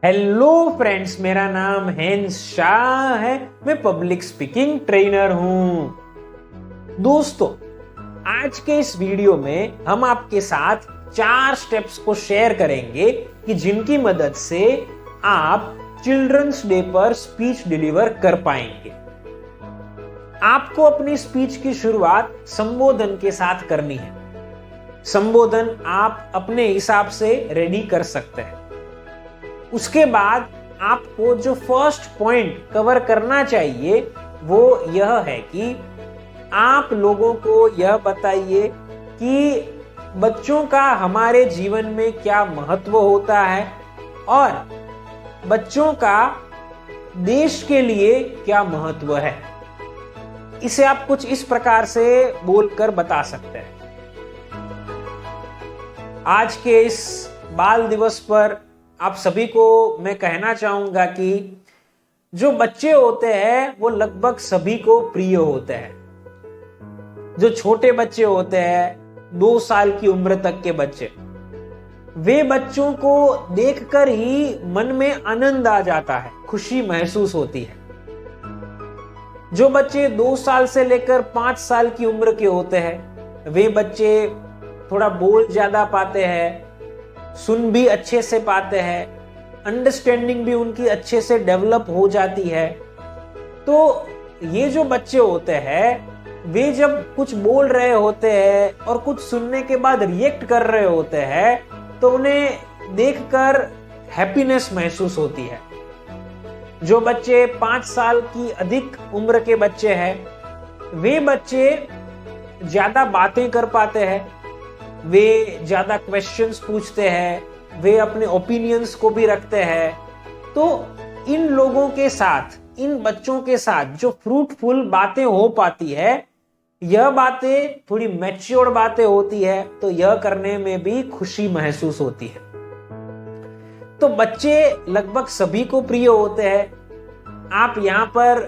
Hello friends, मेरा नाम hence Shah है। मैं पब्लिक स्पीकिंग ट्रेनर हूं। दोस्तों, आज के इस वीडियो में हम आपके साथ 4 स्टेप्स को शेयर करेंगे कि जिनकी मदद से आप चिल्ड्रंस डे पर स्पीच डिलीवर कर पाएंगे। आपको अपनी स्पीच की शुरुआत संबोधन के साथ करनी है। संबोधन आप अपने हिसाब से रेडी कर सकते हैं। उसके बाद आपको जो फर्स्ट पॉइंट कवर करना चाहिए वो यह है कि आप लोगों को यह बताइए कि बच्चों का हमारे जीवन में क्या महत्व होता है और बच्चों का देश के लिए क्या महत्व है। इसे आप कुछ इस प्रकार से बोलकर बता सकते हैं। आज के इस बाल दिवस पर आप सभी को मैं कहना चाहूंगा कि जो बच्चे होते हैं वो लगभग सभी को प्रिय होते हैं। जो छोटे बच्चे होते हैं, 2 साल की उम्र तक के बच्चे, वे बच्चों को देखकर ही मन में आनंद आ जाता है, खुशी महसूस होती है। जो बच्चे 2 साल से लेकर 5 साल की उम्र के होते हैं, वे बच्चे थोड़ा बोल ज्यादा पाते हैं, सुन भी अच्छे से पाते हैं, अंडरस्टैंडिंग भी उनकी अच्छे से डेवलप हो जाती है। तो ये जो बच्चे होते हैं वे जब कुछ बोल रहे होते हैं और कुछ सुनने के बाद रिएक्ट कर रहे होते हैं तो उन्हें देखकर हैप्पीनेस महसूस होती है। जो बच्चे 5 साल की अधिक उम्र के बच्चे हैं, वे बच्चे ज्यादा बातें कर पाते हैं, वे ज्यादा क्वेश्चंस पूछते हैं, वे अपने ओपिनियंस को भी रखते हैं। तो इन लोगों के साथ, इन बच्चों के साथ जो फ्रूटफुल बातें हो पाती है, यह बातें थोड़ी मैच्योर्ड बातें होती है, तो यह करने में भी खुशी महसूस होती है। तो बच्चे लगभग सभी को प्रिय होते हैं। आप यहाँ पर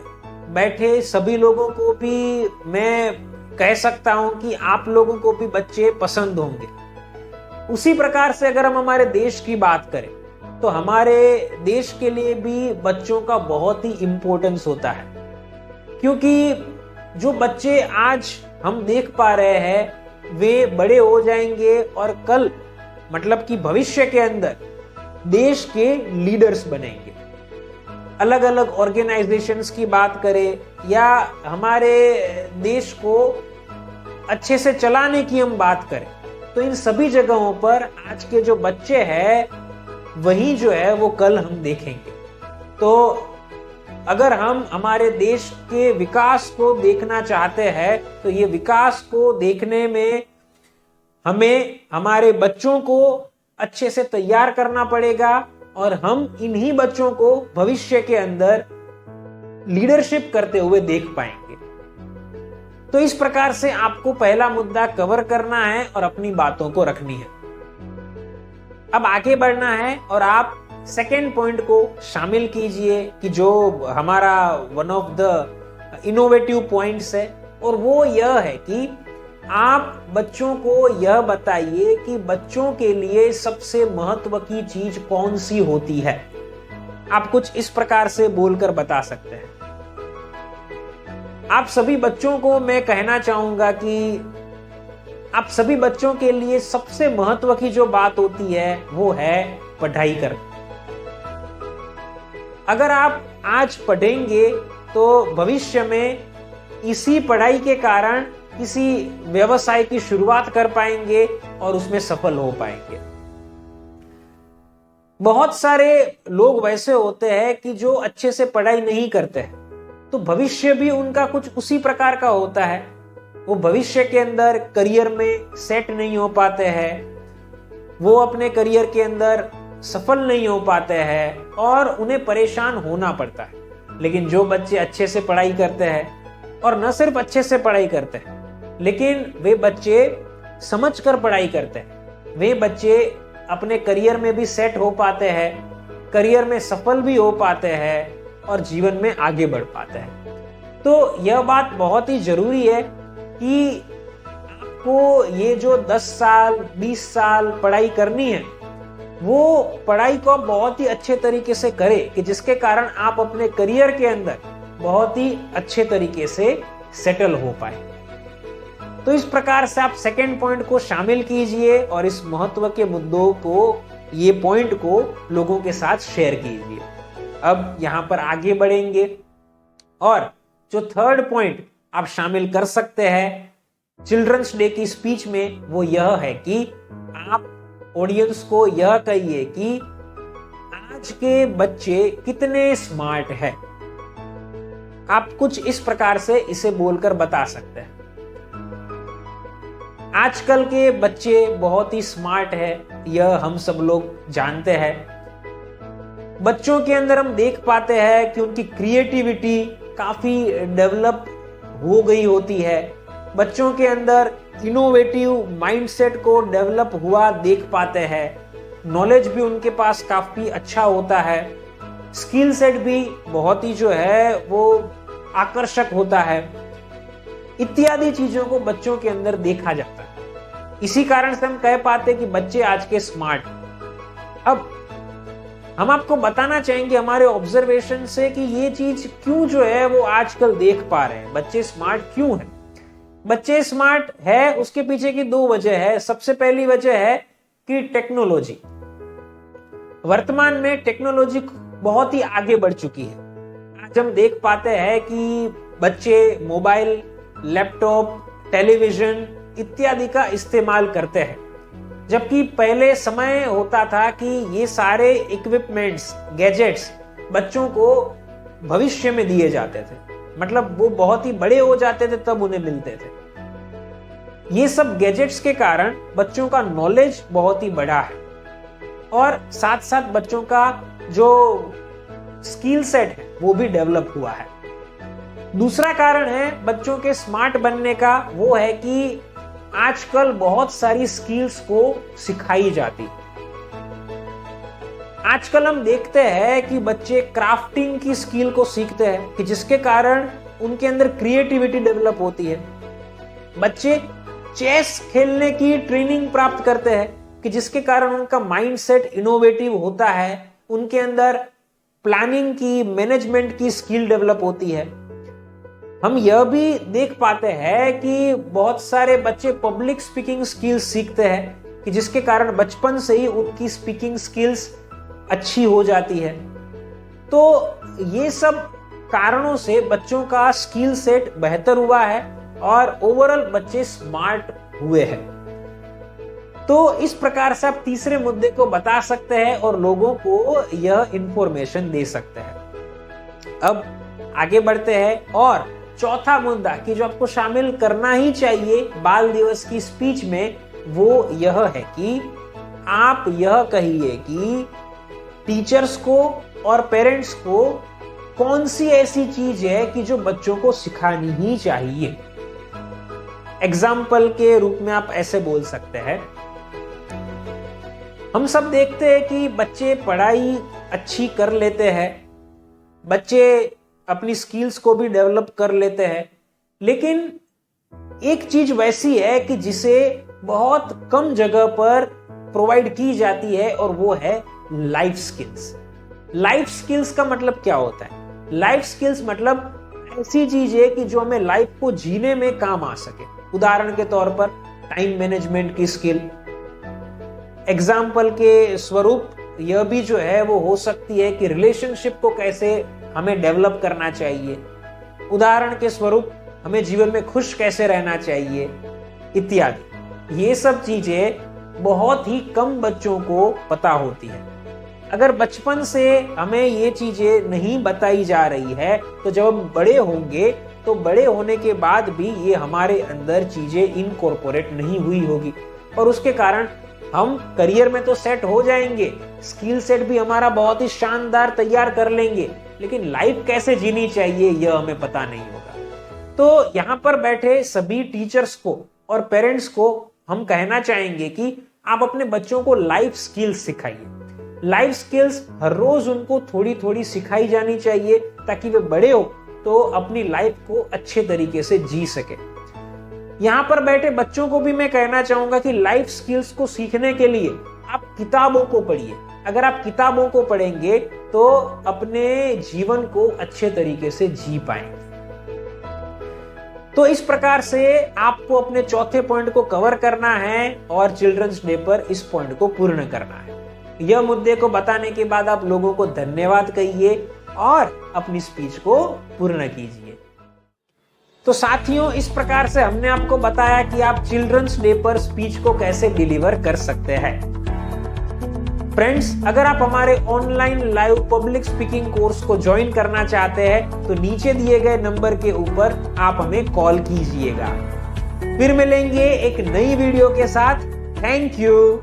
बैठे सभी लोगों को भी मैं कह सकता हूं कि आप लोगों को भी बच्चे पसंद होंगे। उसी प्रकार से अगर हम हमारे देश की बात करें तो हमारे देश के लिए भी बच्चों का बहुत ही इंपॉर्टेंस होता है, क्योंकि जो बच्चे आज हम देख पा रहे हैं वे बड़े हो जाएंगे और कल मतलब कि भविष्य के अंदर देश के लीडर्स बनेंगे। अलग अलग ऑर्गेनाइजेशंस की बात करें या हमारे देश को अच्छे से चलाने की हम बात करें, तो इन सभी जगहों पर आज के जो बच्चे हैं वही जो है वो कल हम देखेंगे। तो अगर हम हमारे देश के विकास को देखना चाहते हैं तो ये विकास को देखने में हमें हमारे बच्चों को अच्छे से तैयार करना पड़ेगा और हम इन्हीं बच्चों को भविष्य के अंदर लीडरशिप करते हुए देख पाएंगे। तो इस प्रकार से आपको पहला मुद्दा कवर करना है और अपनी बातों को रखनी है। अब आगे बढ़ना है और आप सेकेंड पॉइंट को शामिल कीजिए कि जो हमारा one of the innovative points है, और वो यह है कि आप बच्चों को यह बताइए कि बच्चों के लिए सबसे महत्व की चीज कौन सी होती है। आप कुछ इस प्रकार से बोलकर बता सकते हैं। आप सभी बच्चों को मैं कहना चाहूंगा कि आप सभी बच्चों के लिए सबसे महत्व की जो बात होती है वो है पढ़ाई करना। अगर आप आज पढ़ेंगे तो भविष्य में इसी पढ़ाई के कारण किसी व्यवसाय की शुरुआत कर पाएंगे और उसमें सफल हो पाएंगे। बहुत सारे लोग वैसे होते हैं कि जो अच्छे से पढ़ाई नहीं करते हैं, तो भविष्य भी उनका कुछ उसी प्रकार का होता है। वो भविष्य के अंदर करियर में सेट नहीं हो पाते हैं, वो अपने करियर के अंदर सफल नहीं हो पाते हैं और उन्हें परेशान होना पड़ता है। लेकिन जो बच्चे अच्छे से पढ़ाई करते हैं, और न सिर्फ अच्छे से पढ़ाई करते हैं, लेकिन वे बच्चे समझकर पढ़ाई करते हैं, वे बच्चे अपने करियर में भी सेट हो पाते हैं, करियर में सफल भी हो पाते हैं और जीवन में आगे बढ़ पाते हैं। तो यह बात बहुत ही जरूरी है कि आपको ये जो 10 साल 20 साल पढ़ाई करनी है, वो पढ़ाई को आप बहुत ही अच्छे तरीके से करें कि जिसके कारण आप अपने करियर के अंदर बहुत ही अच्छे तरीके से सेटल हो पाए। तो इस प्रकार से आप सेकंड पॉइंट को शामिल कीजिए और इस महत्व के मुद्दों को, ये पॉइंट को लोगों के साथ शेयर कीजिए। अब यहां पर आगे बढ़ेंगे और जो थर्ड पॉइंट आप शामिल कर सकते हैं चिल्ड्रंस डे की स्पीच में, वो यह है कि आप ऑडियंस को यह कहिए कि आज के बच्चे कितने स्मार्ट हैं। आप कुछ इस प्रकार से इसे बोलकर बता सकते हैं, आजकल के बच्चे बहुत ही स्मार्ट है, यह हम सब लोग जानते हैं। बच्चों के अंदर हम देख पाते हैं कि उनकी क्रिएटिविटी काफी डेवलप हो गई होती है। बच्चों के अंदर इनोवेटिव माइंडसेट को डेवलप हुआ देख पाते हैं। नॉलेज भी उनके पास काफी अच्छा होता है। स्किल सेट भी बहुत ही जो है वो आकर्षक होता है। इत्यादि चीजों को बच्चों के अंदर देखा जाता है। इसी कारण से हम कह पाते कि बच्चे आज के स्मार्ट। अब हम आपको बताना चाहेंगे हमारे ऑब्जर्वेशन से कि ये चीज क्यों जो है वो आजकल देख पा रहे हैं, बच्चे स्मार्ट क्यों हैं। बच्चे स्मार्ट है उसके पीछे की दो वजह है। सबसे पहली वजह है कि टेक्नोलॉजी, वर्तमान में टेक्नोलॉजी बहुत ही आगे बढ़ चुकी है। आज हम देख पाते हैं कि बच्चे मोबाइल, लैपटॉप, टेलीविजन इत्यादि का इस्तेमाल करते हैं, जबकि पहले समय होता था कि ये सारे इक्विपमेंट्स, गैजेट्स बच्चों को भविष्य में दिए जाते थे, मतलब वो बहुत ही बड़े हो जाते थे तब उन्हें मिलते थे। ये सब गैजेट्स के कारण बच्चों का नॉलेज बहुत ही बढ़ा है और साथ साथ बच्चों का जो स्किल सेट है वो भी डेवलप हुआ है। दूसरा कारण है बच्चों के स्मार्ट बनने का, वो है कि आजकल बहुत सारी स्किल्स को सिखाई जाती। आजकल हम देखते हैं कि बच्चे क्राफ्टिंग की स्किल को सीखते हैं कि जिसके कारण उनके अंदर क्रिएटिविटी डेवलप होती है। बच्चे चेस खेलने की ट्रेनिंग प्राप्त करते हैं कि जिसके कारण उनका माइंडसेट इनोवेटिव होता है, उनके अंदर प्लानिंग की, मैनेजमेंट की स्किल डेवलप होती है। हम यह भी देख पाते हैं कि बहुत सारे बच्चे पब्लिक स्पीकिंग स्किल्स सीखते हैं कि जिसके कारण बचपन से ही उनकी स्पीकिंग स्किल्स अच्छी हो जाती है। तो ये सब कारणों से बच्चों का स्किल सेट बेहतर हुआ है और ओवरऑल बच्चे स्मार्ट हुए हैं। तो इस प्रकार से आप तीसरे मुद्दे को बता सकते हैं और लोगों को यह इंफॉर्मेशन दे सकते हैं। अब आगे बढ़ते हैं और चौथा मुद्दा कि जो आपको शामिल करना ही चाहिए बाल दिवस की स्पीच में, वो यह है कि आप यह कहिए कि टीचर्स को और पेरेंट्स को कौन सी ऐसी चीज है कि जो बच्चों को सिखानी ही चाहिए। एग्जाम्पल के रूप में आप ऐसे बोल सकते हैं, हम सब देखते हैं कि बच्चे पढ़ाई अच्छी कर लेते हैं, बच्चे अपनी स्किल्स को भी डेवलप कर लेते हैं, लेकिन एक चीज वैसी है कि जिसे बहुत कम जगह पर प्रोवाइड की जाती है और वो है लाइफ स्किल्स। लाइफ स्किल्स का मतलब क्या होता है? लाइफ स्किल्स मतलब ऐसी चीज है कि जो हमें लाइफ को जीने में काम आ सके। उदाहरण के तौर पर टाइम मैनेजमेंट की स्किल, एग्जाम्पल के स्वरूप यह भी जो है वो हो सकती है कि रिलेशनशिप को कैसे हमें डेवलप करना चाहिए, उदाहरण के स्वरूप हमें जीवन में खुश कैसे रहना चाहिए इत्यादि। ये सब चीजें बहुत ही कम बच्चों को पता होती है। अगर बचपन से हमें ये चीजें नहीं बताई जा रही है तो जब हम बड़े होंगे तो बड़े होने के बाद भी ये हमारे अंदर चीजें इनकॉर्पोरेट नहीं हुई होगी और उसके कारण हम करियर में तो सेट हो जाएंगे, स्किल सेट भी हमारा बहुत ही शानदार तैयार कर लेंगे, लेकिन लाइफ कैसे जीनी चाहिए यह हमें पता नहीं होगा। तो यहाँ पर बैठे सभी टीचर्स को और पेरेंट्स को हम कहना चाहेंगे कि आप अपने बच्चों को लाइफ स्किल्स सिखाइए। लाइफ स्किल्स हर रोज उनको थोड़ी थोड़ी सिखाई जानी चाहिए ताकि वे बड़े हो तो अपनी लाइफ को अच्छे तरीके से जी सके। यहाँ पर बैठे बच्चों को भी मैं कहना चाहूंगा कि लाइफ स्किल्स को सीखने के लिए आप किताबों को पढ़िए। अगर आप किताबों को पढ़ेंगे तो अपने जीवन को अच्छे तरीके से जी पाएंगे। तो इस प्रकार से आपको अपने चौथे पॉइंट को कवर करना है और चिल्ड्रंस डे पर इस पॉइंट को पूर्ण करना है। यह मुद्दे को बताने के बाद आप लोगों को धन्यवाद कहिए और अपनी स्पीच को पूर्ण कीजिए। तो साथियों, इस प्रकार से हमने आपको बताया कि आप चिल्ड्रंस डे पर स्पीच को कैसे डिलीवर कर सकते हैं। फ्रेंड्स, अगर आप हमारे online live public speaking course को ज्वाइन करना चाहते हैं तो नीचे दिए गए नंबर के ऊपर आप हमें कॉल कीजिएगा। फिर मिलेंगे एक नई वीडियो के साथ। Thank you.